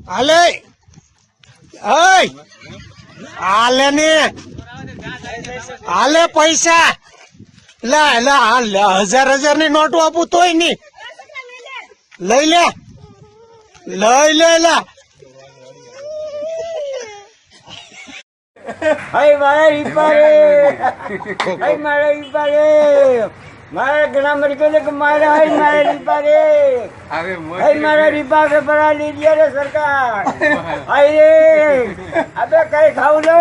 હાલે હાલે ને હાલે પૈસા લા લા હાલે 1000 ની નોટો આપું તોય નહી લઈ લે લા હાય મારા રીપારે હાય મારા રીપારે મારા ઘણા મરી ગયો કે મારા હાય મારા રીપારે હાય મારા રીપા કે પરા લીધી રે સરકાર હાય રે અબે કઈ ખાવ લો